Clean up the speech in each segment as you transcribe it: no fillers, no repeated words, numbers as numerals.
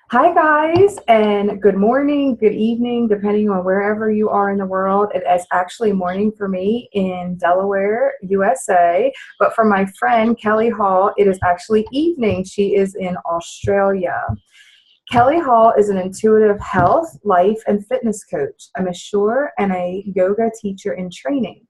Hi, guys, and good morning, good evening, depending on wherever you are in the world. It is actually morning for me in Delaware, USA, but for my friend Kelly Hall, it is actually evening. She is in Australia. Kelly Hall is an intuitive health, life, and fitness coach, a masseur, and a yoga teacher in training.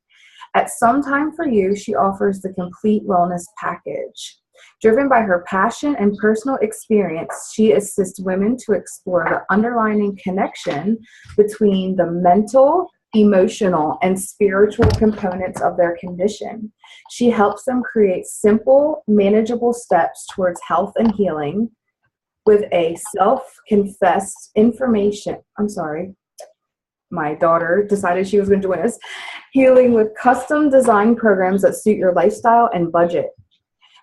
At some time for you, she offers the complete wellness package. Driven by her passion and personal experience, she assists women to explore the underlying connection between the mental, emotional, and spiritual components of their condition. She helps them create simple, manageable steps towards health and healing with a self-confessed information. I'm sorry. My daughter decided she was going to join us. Healing with custom design programs that suit your lifestyle and budget.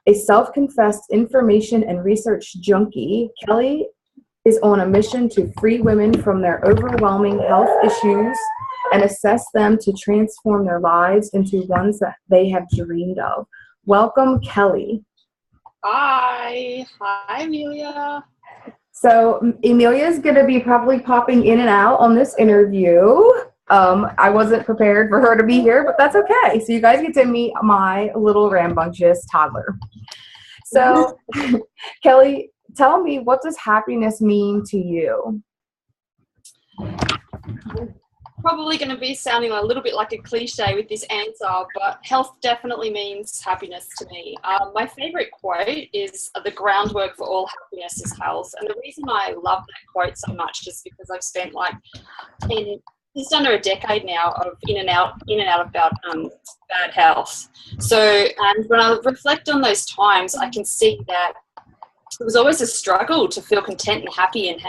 A self-confessed information and research junkie, Kelly is on a mission to free women from their overwhelming health issues and assess them to transform their lives into ones that they have dreamed of. Welcome, Kelly. Hi, Amelia. So Amelia is going to be probably popping in and out on this interview. I wasn't prepared for her to be here, but that's okay. So you guys get to meet my little rambunctious toddler. So Kelly, tell me, what does happiness mean to you? Probably going to be sounding a little bit like a cliche with this answer, but health definitely means happiness to me. My favorite quote is the groundwork for all happiness is health. And the reason I love that quote so much is because I've spent just under a decade now of in and out of bad health. So, and when I reflect on those times, I can see that it was always a struggle to feel content and happy, and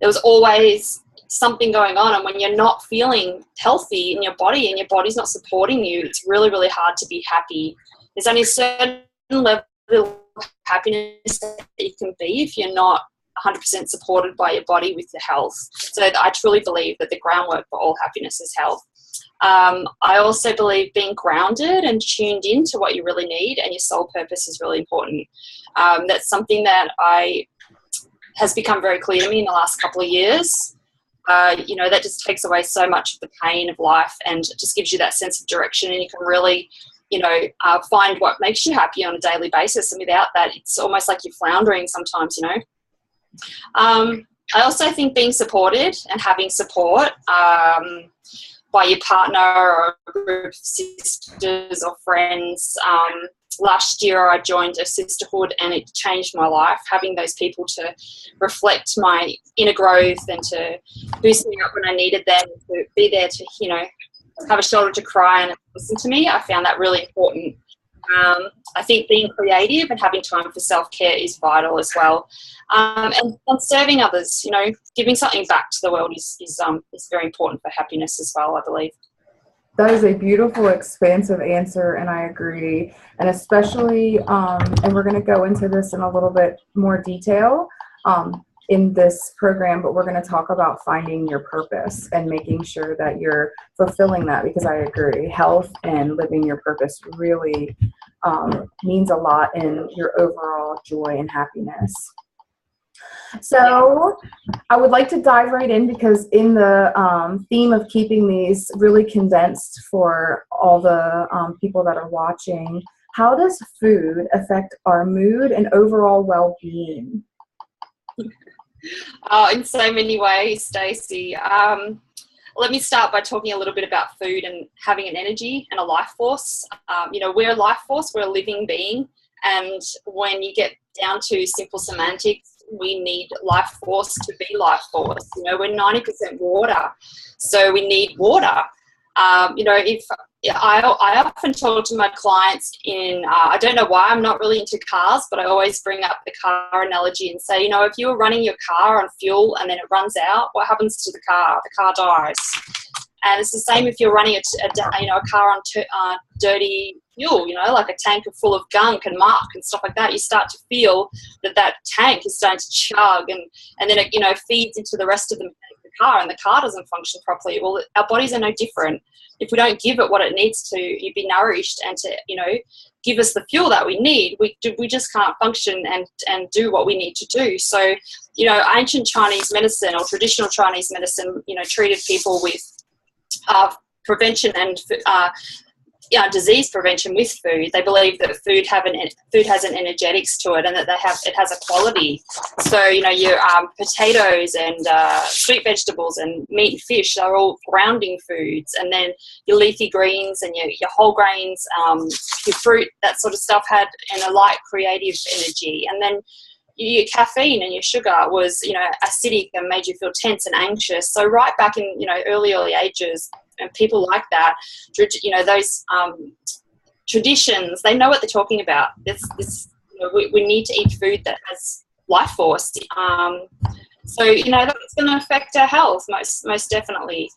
there was always something going on. And when you're not feeling healthy in your body and your body's not supporting you, it's really, really hard to be happy. There's only a certain level of happiness that you can be if you're not 100% supported by your body with your health. So I truly believe that the groundwork for all happiness is health. I also believe being grounded and tuned into what you really need and your soul purpose is really important. That's something that has become very clear to me in the last couple of years. That just takes away so much of the pain of life and just gives you that sense of direction, and you can really find what makes you happy on a daily basis. And without that, it's almost like you're floundering sometimes. I also think being supported and having support by your partner or a group of sisters or friends. Last year I joined a sisterhood and it changed my life, having those people to reflect my inner growth and to boost me up when I needed them, to be there to, have a shoulder to cry and listen to me. I found that really important. I think being creative and having time for self-care is vital as well. And serving others, giving something back to the world is very important for happiness as well, I believe. That is a beautiful, expansive answer, and I agree. And especially, and we're going to go into this in a little bit more detail in this program, but we're going to talk about finding your purpose and making sure that you're fulfilling that, because I agree, health and living your purpose really means a lot in your overall joy and happiness. So I would like to dive right in, because in the theme of keeping these really condensed for all the people that are watching, how does food affect our mood and overall well-being? In so many ways, Stacey. Let me start by talking a little bit about food and having an energy and a life force. We're a life force, we're a living being. And when you get down to simple semantics, we need life force to be life force. We're 90% water, so we need water. If I often talk to my clients I don't know why I'm not really into cars, but I always bring up the car analogy and say, if you were running your car on fuel and then it runs out, what happens to the car? The car dies. And it's the same if you're running a car on dirty fuel, like a tank full of gunk and muck and stuff like that. You start to feel that tank is starting to chug, and then it, feeds into the rest of the car and the car doesn't function properly. Well, our bodies are no different. If we don't give it what it needs to be nourished and to, give us the fuel that we need, we just can't function and do what we need to do. So, ancient Chinese medicine or traditional Chinese medicine, treated people with prevention and disease prevention with food. They believe that food has an energetics to it, and that it has a quality. So your potatoes and sweet vegetables and meat and fish are all grounding foods, and then your leafy greens and your whole grains, your fruit, that sort of stuff had a light creative energy. And then your caffeine and your sugar was acidic and made you feel tense and anxious. So right back in early ages, and people like that, those traditions, they know what they're talking about. We need to eat food that has life force. So that's going to affect our health most definitely.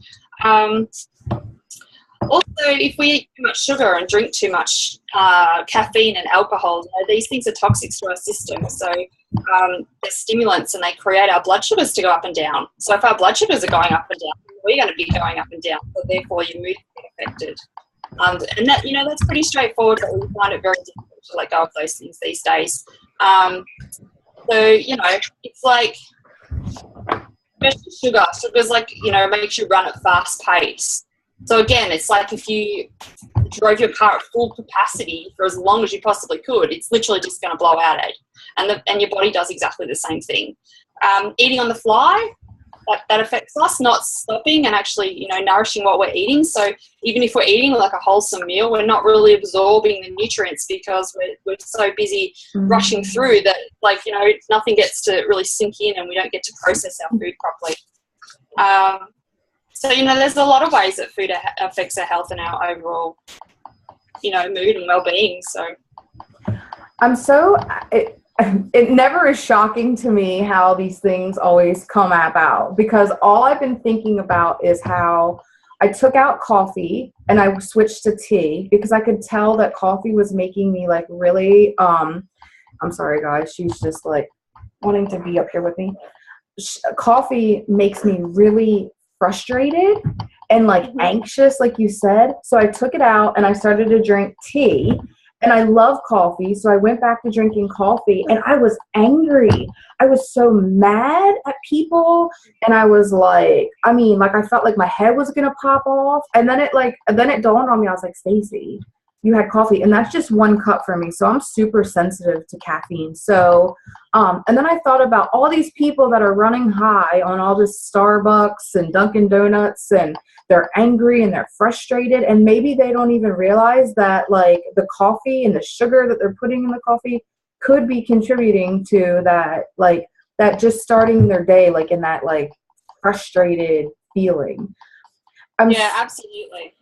Also, if we eat too much sugar and drink too much caffeine and alcohol, these things are toxic to our system. So they're stimulants, and they create our blood sugars to go up and down. So if our blood sugars are going up and down, we're going to be going up and down. So therefore, your mood is affected. And that that's pretty straightforward, but we find it very difficult to let go of those things these days. So it's like, especially sugar. Sugar's like makes you run at fast pace. So again, it's like if you drove your car at full capacity for as long as you possibly could, it's literally just going to blow out, and your body does exactly the same thing. Eating on the fly, that affects us, not stopping and actually nourishing what we're eating. So even if we're eating like a wholesome meal, we're not really absorbing the nutrients because we're so busy rushing through that nothing gets to really sink in, and we don't get to process our food properly. So, there's a lot of ways that food affects our health and our overall, mood and well-being. So it never is shocking to me how these things always come about, because all I've been thinking about is how I took out coffee and I switched to tea, because I could tell that coffee was making me like really, I'm sorry guys, she's just like wanting to be up here with me. Coffee makes me really frustrated and like anxious, like you said. So I took it out and I started to drink tea, and I love coffee. So I went back to drinking coffee, and I was angry. I was so mad at people. And I was like, I felt like my head was going to pop off. And then it dawned on me. I was like, Stacey, you had coffee, and that's just 1 cup for me. So I'm super sensitive to caffeine. So, and then I thought about all these people that are running high on all this Starbucks and Dunkin' Donuts, and they're angry and they're frustrated, and maybe they don't even realize that like the coffee and the sugar that they're putting in the coffee could be contributing to that just starting their day like in that like frustrated feeling. Yeah, absolutely.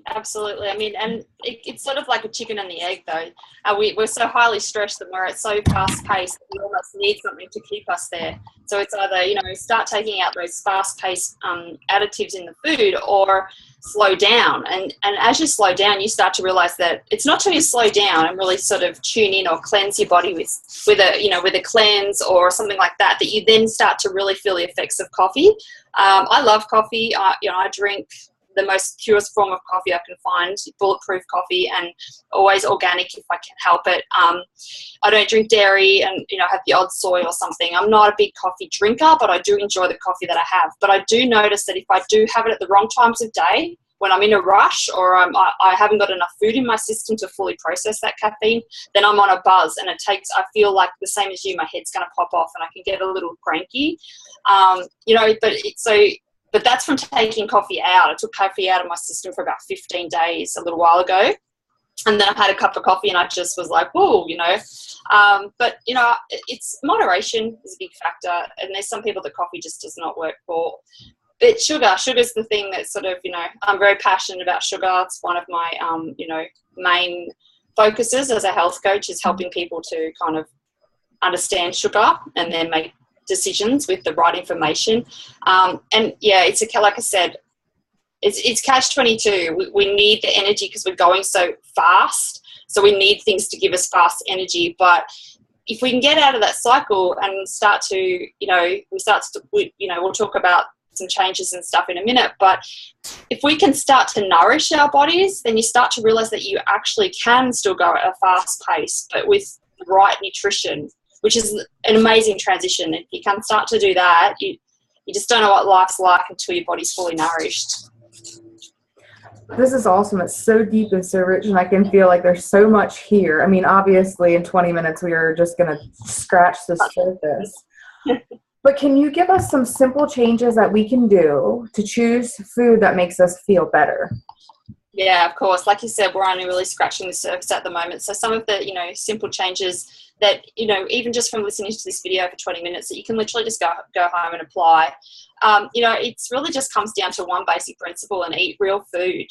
And it's sort of like a chicken and the egg, though. We're so highly stressed and we're so fast-paced that we almost need something to keep us there. So it's either, start taking out those fast-paced additives in the food, or slow down. And as you slow down, you start to realize that it's not till you slow down and really sort of tune in or cleanse your body with a cleanse or something like that, that you then start to really feel the effects of coffee. I love coffee. I drink the most purest form of coffee I can find, bulletproof coffee, and always organic if I can help it. I don't drink dairy and, have the odd soy or something. I'm not a big coffee drinker, but I do enjoy the coffee that I have. But I do notice that if I do have it at the wrong times of day, when I'm in a rush or I haven't got enough food in my system to fully process that caffeine, then I'm on a buzz, and I feel like the same as you, my head's going to pop off and I can get a little cranky. But that's from taking coffee out. I took coffee out of my system for about 15 days a little while ago. And then I had a cup of coffee and I just was like, whoa, But, it's moderation is a big factor. And there's some people that coffee just does not work for. But sugar's the thing that sort of, I'm very passionate about sugar. It's one of my, main focuses as a health coach, is helping people to kind of understand sugar and then make decisions with the right information. Like I said, it's catch-22. We need the energy because we're going so fast. So we need things to give us fast energy. But if we can get out of that cycle and start to, we'll talk about some changes and stuff in a minute. But if we can start to nourish our bodies, then you start to realize that you actually can still go at a fast pace, but with the right nutrition, which is an amazing transition. If you can start to do that, you just don't know what life's like until your body's fully nourished. This is awesome. It's so deep and so rich, and I can feel like there's so much here. I mean, obviously in 20 minutes we are just going to scratch the surface. But can you give us some simple changes that we can do to choose food that makes us feel better? Yeah, of course. Like you said, we're only really scratching the surface at the moment. So some of the, simple changes that, even just from listening to this video for 20 minutes that you can literally just go home and apply. It's really just comes down to one basic principle: and eat real food.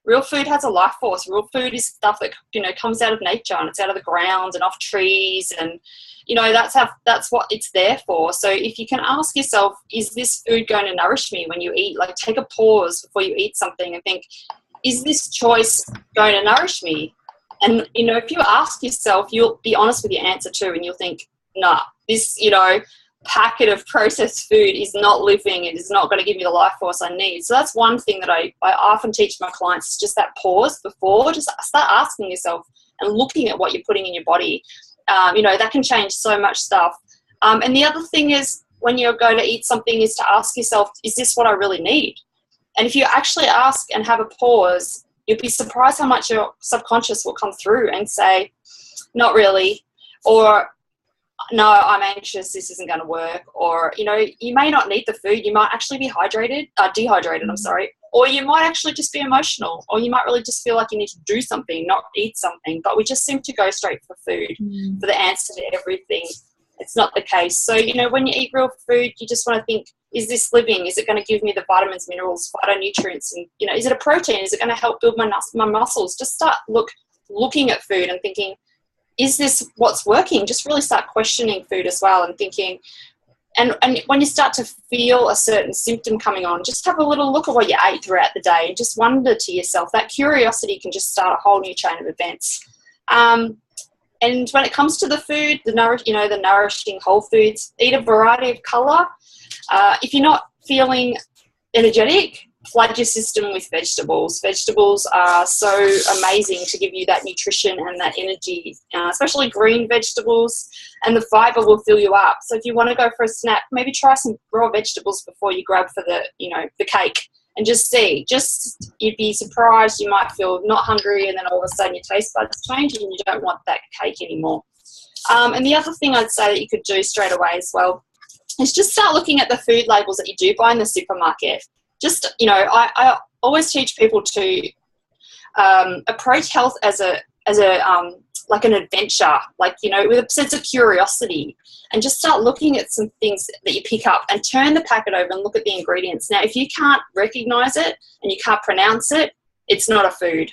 Real food has a life force. Real food is stuff that, comes out of nature, and it's out of the ground and off trees, and, that's what it's there for. So if you can ask yourself, is this food going to nourish me when you eat? Like, take a pause before you eat something and think, is this choice going to nourish me? And, if you ask yourself, you'll be honest with your answer too, and you'll think, nah, this, packet of processed food is not living. It is not going to give me the life force I need. So that's one thing that I often teach my clients, is just that pause before. Just start asking yourself and looking at what you're putting in your body. That can change so much stuff. And the other thing is, when you go to eat something, is to ask yourself, is this what I really need? And if you actually ask and have a pause, you'll be surprised how much your subconscious will come through and say, not really, or no, I'm anxious, this isn't going to work, or, you may not need the food. You might actually be dehydrated, or you might actually just be emotional, or you might really just feel like you need to do something, not eat something. But we just seem to go straight for food, for the answer to everything. It's not the case. So, when you eat real food, you just want to think, is this living? Is it going to give me the vitamins, minerals, phytonutrients? And, is it a protein? Is it going to help build my muscles? Just start looking at food and thinking, is this what's working? Just really start questioning food as well, and thinking, and when you start to feel a certain symptom coming on, just have a little look at what you ate throughout the day and just wonder to yourself. That curiosity can just start a whole new chain of events. And when it comes to the food, the nourishing whole foods, eat a variety of colour. If you're not feeling energetic, flood your system with vegetables. Vegetables are so amazing to give you that nutrition and that energy, especially green vegetables, and the fibre will fill you up. So if you want to go for a snack, maybe try some raw vegetables before you grab for the cake, and just see. You'd be surprised. You might feel not hungry, and then all of a sudden your taste buds change and you don't want that cake anymore. And the other thing I'd say that you could do straight away as well is just start looking at the food labels that you do buy in the supermarket. Just, I always teach people to approach health as like an adventure, with a sense of curiosity, and just start looking at some things that you pick up and turn the packet over and look at the ingredients. Now, if you can't recognize it and you can't pronounce it, it's not a food.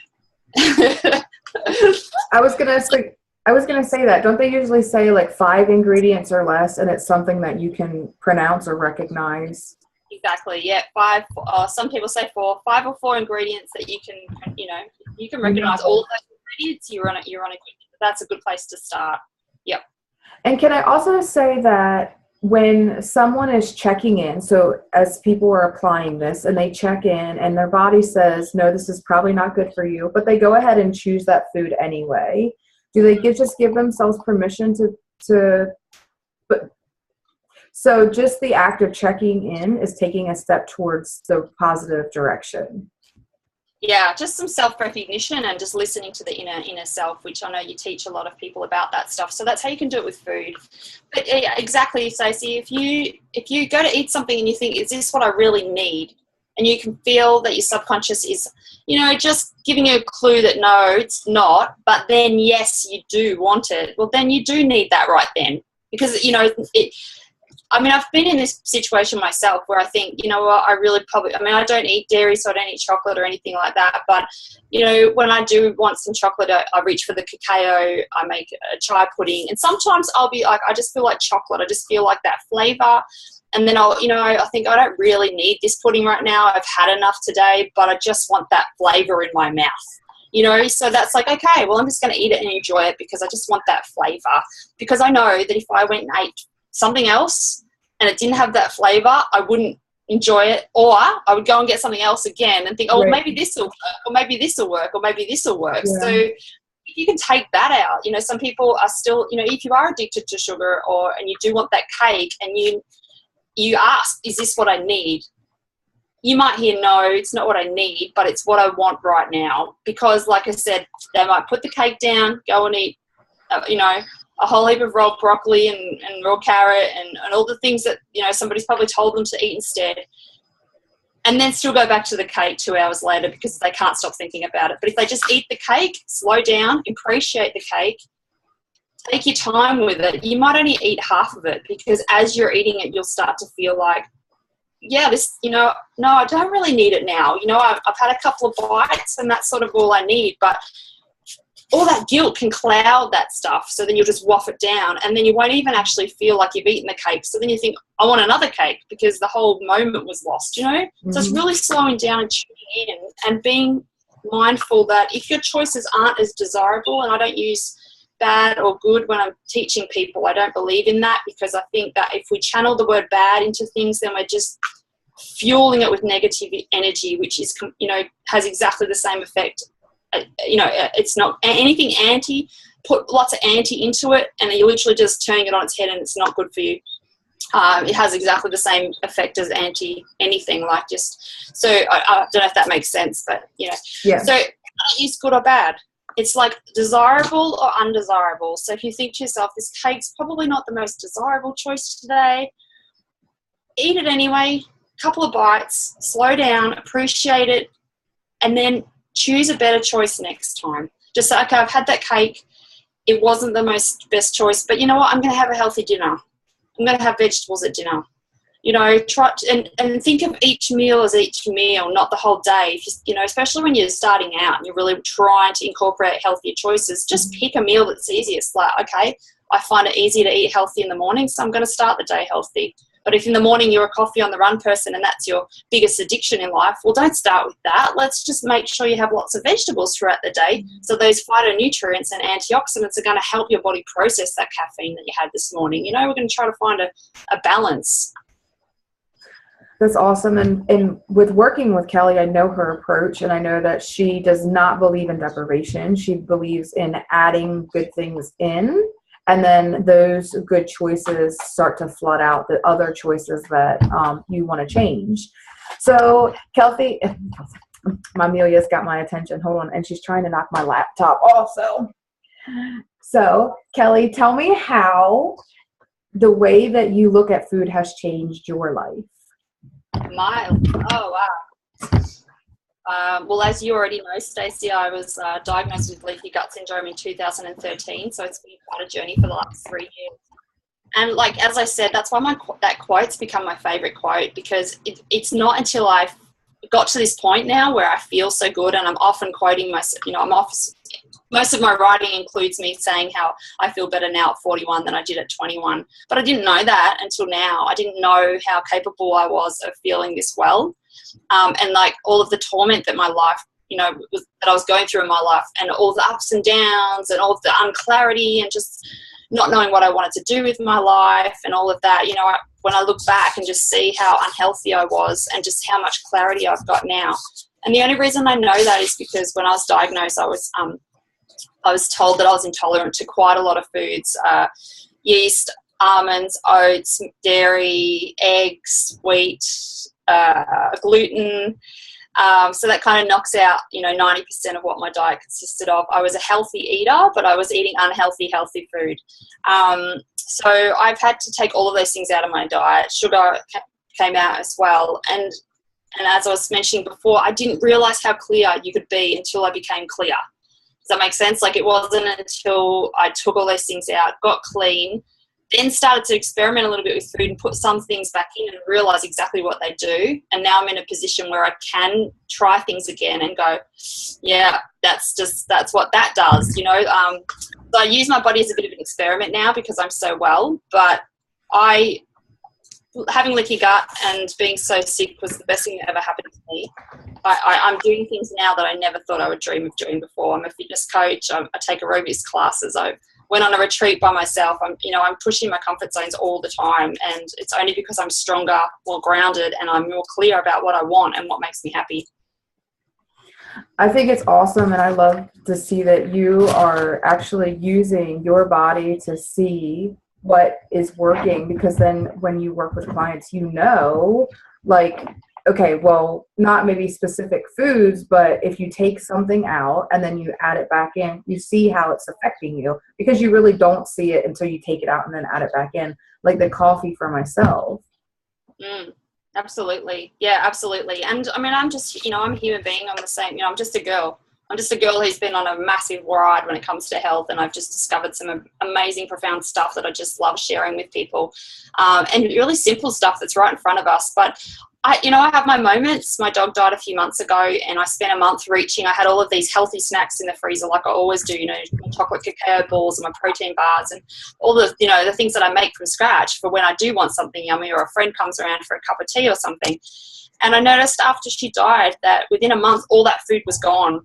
I was gonna say that. Don't they usually say like 5 ingredients or less, and it's something that you can pronounce or recognize? Exactly. Yeah, 5. Some people say 4, 5 or 4 ingredients that you can recognize all of those ingredients. You're on a good. That's a good place to start. Yep. And can I also say that when someone is checking in, so as people are applying this and they check in and their body says, no, this is probably not good for you, but they go ahead and choose that food anyway, do they just give themselves permission so just the act of checking in is taking a step towards the positive direction? Yeah, just some self-recognition and just listening to the inner self, which I know you teach a lot of people about that stuff. So that's how you can do it with food. But yeah, exactly, Stacey. If you go to eat something and you think, is this what I really need? And you can feel that your subconscious is, just giving you a clue that no, it's not, but then yes, you do want it. Well, then you do need that right then, because I've been in this situation myself where I think, what, I don't eat dairy, so I don't eat chocolate or anything like that. But, when I do want some chocolate, I reach for the cacao, I make a chai pudding. And sometimes I'll be like, I just feel like chocolate. I just feel like that flavor. And then I think I don't really need this pudding right now. I've had enough today, but I just want that flavor in my mouth. So that's like, okay, well, I'm just going to eat it and enjoy it because I just want that flavor. Because I know that if I went and ate something else and it didn't have that flavor, I wouldn't enjoy it, or I would go and get something else again and think, oh, Right. maybe this will work, or maybe this will work, or maybe this will work. Yeah. So if you can take that out, you know, some people are still, you know, if you are addicted to sugar and you do want that cake and you ask, is this what I need? You might hear, no, it's not what I need, but it's what I want right now. Because like I said, they might put the cake down, go and eat, you know, a whole heap of raw broccoli and raw carrot and all the things that, you know, somebody's probably told them to eat instead. And then still go back to the cake 2 hours later because they can't stop thinking about it. But if they just eat the cake, slow down, appreciate the cake, take your time with it. You might only eat half of it because as you're eating it, you'll start to feel like, yeah, this, you know, no, I don't really need it now. You know, I've had a couple of bites and that's sort of all I need. But all that guilt can cloud that stuff. So then you'll just waff it down and then you won't even actually feel like you've eaten the cake. So then you think, I want another cake because the whole moment was lost, you know? Mm-hmm. So it's really slowing down and tuning in and being mindful that if your choices aren't as desirable, and I don't use bad or good when I'm teaching people, I don't believe in that because I think that if we channel the word bad into things, then we're just fueling it with negative energy, which is, you know, has exactly the same effect. You know, it's not anything anti, put lots of anti into it and you're literally just turning it on its head and it's not good for you. It has exactly the same effect as anti anything, like just, so I don't know if that makes sense, but you know, yeah. So is good or bad. It's like desirable or undesirable. So if you think to yourself, this cake's probably not the most desirable choice today, eat it anyway, couple of bites, slow down, appreciate it, and then choose a better choice next time. Just say, okay, I've had that cake. It wasn't the best choice, but you know what? I'm going to have a healthy dinner. I'm going to have vegetables at dinner. You know, try and think of each meal as each meal, not the whole day. You know, especially when you're starting out and you're really trying to incorporate healthier choices, just pick a meal that's easiest. Like, okay, I find it easy to eat healthy in the morning, so I'm going to start the day healthy. But if in the morning you're a coffee on the run person and that's your biggest addiction in life, well, don't start with that. Let's just make sure you have lots of vegetables throughout the day. So those phytonutrients and antioxidants are going to help your body process that caffeine that you had this morning. You know, we're going to try to find a balance. That's awesome. And with working with Kelly, I know her approach and I know that she does not believe in deprivation. She believes in adding good things in. And then those good choices start to flood out the other choices that you want to change. So, Kelsey, my Amelia's got my attention. Hold on. And she's trying to knock my laptop also. So, Kelly, tell me how the way that you look at food has changed your life. Oh, wow. Well, as you already know, Stacey, I was diagnosed with leaky gut syndrome in 2013, so it's been quite a journey for the last 3 years. And like, as I said, that's why that quote's become my favorite quote, because it's not until I've got to this point now where I feel so good, and I'm often quoting myself, you know, most of my writing includes me saying how I feel better now at 41 than I did at 21. But I didn't know that until now. I didn't know how capable I was of feeling this well. And like all of the torment that my life, you know, that I was going through in my life, and all the ups and downs and all of the unclarity and just not knowing what I wanted to do with my life and all of that, you know, when I look back and just see how unhealthy I was and just how much clarity I've got now. And the only reason I know that is because when I was diagnosed, I was told that I was intolerant to quite a lot of foods, yeast, almonds, oats, dairy, eggs, wheat, gluten. So that kind of knocks out, you know, 90% of what my diet consisted of. I was a healthy eater, but I was eating unhealthy, healthy food. So I've had to take all of those things out of my diet. Sugar came out as well. And as I was mentioning before, I didn't realize how clear you could be until I became clear. Does that make sense? Like, it wasn't until I took all those things out, got clean, then started to experiment a little bit with food and put some things back in and realize exactly what they do. And now I'm in a position where I can try things again and go, yeah, that's what that does, you know. So I use my body as a bit of an experiment now because I'm so well, but having leaky gut and being so sick was the best thing that ever happened to me. I'm doing things now that I never thought I would dream of doing before. I'm a fitness coach. I take aerobics classes. I've went on a retreat by myself. I'm pushing my comfort zones all the time, and it's only because I'm stronger, more grounded, and I'm more clear about what I want and what makes me happy. I think it's awesome, and I love to see that you are actually using your body to see what is working, because then when you work with clients, like, okay, well, not maybe specific foods, but if you take something out and then you add it back in, you see how it's affecting you, because you really don't see it until you take it out and then add it back in, like the coffee for myself. Absolutely. Yeah, absolutely. And I mean, I'm just, I'm a human being. I'm the same, I'm just a girl. I'm just a girl who's been on a massive ride when it comes to health, and I've just discovered some amazing, profound stuff that I just love sharing with people, and really simple stuff that's right in front of us. But I have my moments. My dog died a few months ago, and I spent a month reaching. I had all of these healthy snacks in the freezer, like I always do, my chocolate cacao balls and my protein bars and all the, the things that I make from scratch for when I do want something yummy or a friend comes around for a cup of tea or something. And I noticed after she died that within a month, all that food was gone.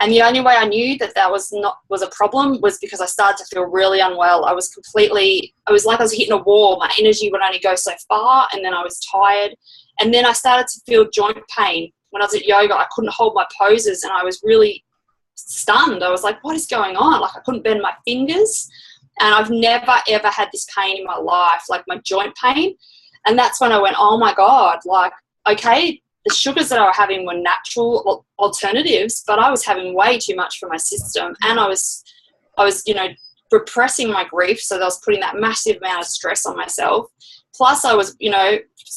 And the only way I knew that was a problem was because I started to feel really unwell. I was like I was hitting a wall. My energy would only go so far, and then I was tired. And then I started to feel joint pain. When I was at yoga, I couldn't hold my poses, and I was really stunned. I was like, what is going on? Like, I couldn't bend my fingers. And I've never, ever had this pain in my life, like my joint pain. And that's when I went, oh my God, like, okay, the sugars that I was having were natural alternatives, but I was having way too much for my system, and I was, repressing my grief. So I was putting that massive amount of stress on myself. Plus I was,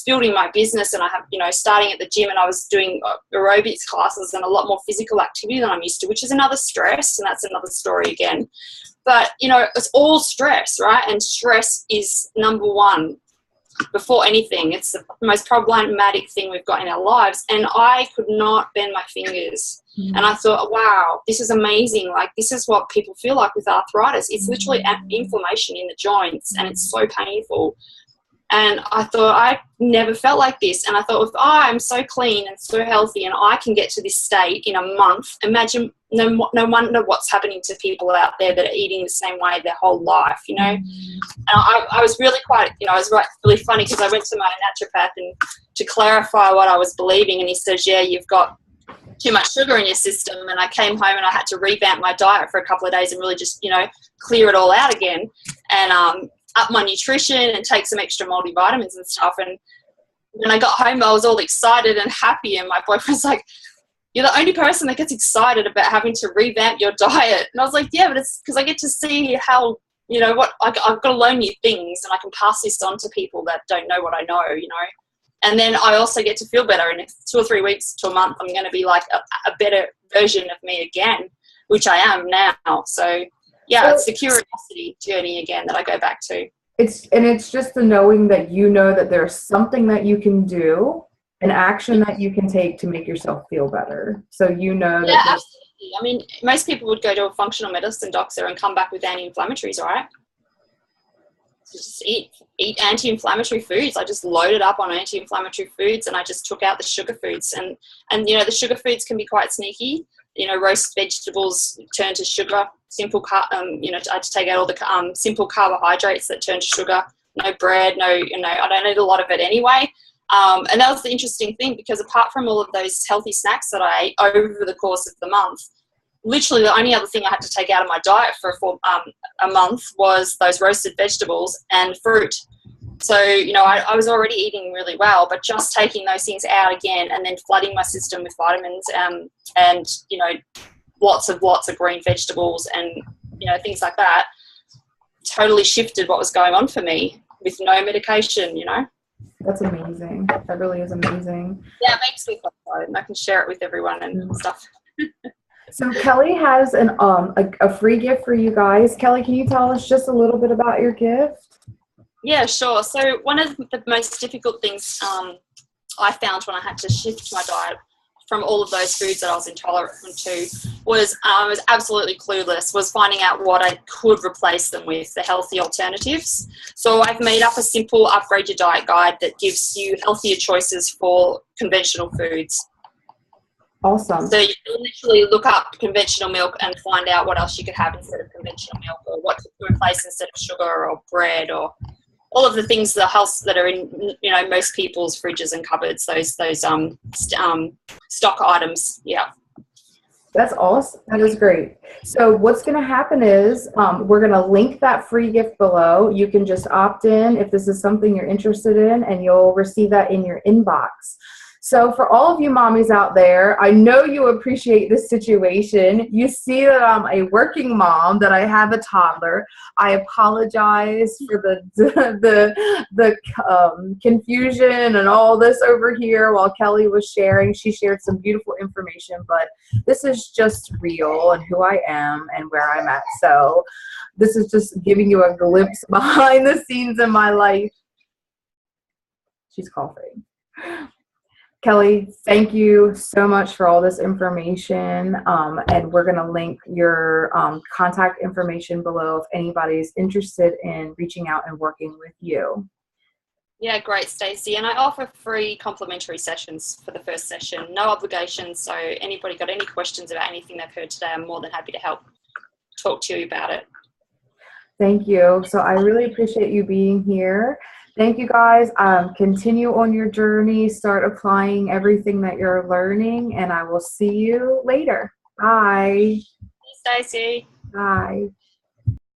building my business, and I have, starting at the gym, and I was doing aerobics classes and a lot more physical activity than I'm used to, which is another stress, and that's another story again. But, it's all stress, right? And stress is number one. Before anything, it's the most problematic thing we've got in our lives, and I could not bend my fingers. And I thought, wow, this is amazing. Like, this is what people feel like with arthritis. It's literally inflammation in the joints, and it's so painful. And I thought, I never felt like this. And I thought, if I'm so clean and so healthy and I can get to this state in a month, imagine no wonder what's happening to people out there that are eating the same way their whole life, And I was really quite, it was really funny, because I went to my naturopath and to clarify what I was believing, and he says, yeah, you've got too much sugar in your system. And I came home and I had to revamp my diet for a couple of days and really just, clear it all out again, and up my nutrition and take some extra multivitamins and stuff. And when I got home, I was all excited and happy, and my boyfriend's like, you're the only person that gets excited about having to revamp your diet. And I was like, yeah, but it's because I get to see how, I've got to learn new things, and I can pass this on to people that don't know what I know, And then I also get to feel better. And in 2 or 3 weeks to a month, I'm going to be like a better version of me again, which I am now. So yeah, it's the curiosity journey again that I go back to. It's just the knowing that that there's something that you can do, an action that you can take to make yourself feel better. So that. Yeah, absolutely. I mean, most people would go to a functional medicine doctor and come back with anti-inflammatories, right? So just eat anti-inflammatory foods. I just loaded up on anti-inflammatory foods, and I just took out the sugar foods. And the sugar foods can be quite sneaky. Roast vegetables turn to sugar. I had to take out all the simple carbohydrates that turn to sugar. No bread, I don't eat a lot of it anyway. And that was the interesting thing, because apart from all of those healthy snacks that I ate over the course of the month, literally the only other thing I had to take out of my diet for a month was those roasted vegetables and fruit. So, I was already eating really well, but just taking those things out again and then flooding my system with vitamins and lots of green vegetables and, things like that, totally shifted what was going on for me with no medication, That's amazing. That really is amazing. Yeah, it makes me feel excited, and I can share it with everyone and stuff. So Kelly has a free gift for you guys. Kelly, can you tell us just a little bit about your gift? Yeah, sure. So one of the most difficult things I found when I had to shift my diet from all of those foods that I was intolerant to was I was absolutely clueless, was finding out what I could replace them with, the healthy alternatives. So I've made up a simple upgrade your diet guide that gives you healthier choices for conventional foods. Awesome. So you can literally look up conventional milk and find out what else you could have instead of conventional milk, or what to replace instead of sugar or bread, or all of the things the house that are in, you know, most people's fridges and cupboards. Those stock items. Yeah. That's awesome. That is great. So what's going to happen is we're going to link that free gift below. You can just opt in if this is something you're interested in, and you'll receive that in your inbox. So for all of you mommies out there, I know you appreciate this situation. You see that I'm a working mom, that I have a toddler. I apologize for the confusion and all this over here while Kelly was sharing. She shared some beautiful information, but this is just real and who I am and where I'm at. So this is just giving you a glimpse behind the scenes in my life. She's coughing. Kelly, thank you so much for all this information. And we're going to link your contact information below if anybody's interested in reaching out and working with you. Yeah, great, Stacey. And I offer free complimentary sessions for the first session, no obligation. So anybody got any questions about anything they've heard today, I'm more than happy to help talk to you about it. Thank you. So I really appreciate you being here. Thank you, guys. Continue on your journey. Start applying everything that you're learning, and I will see you later. Bye. Stacey. Bye.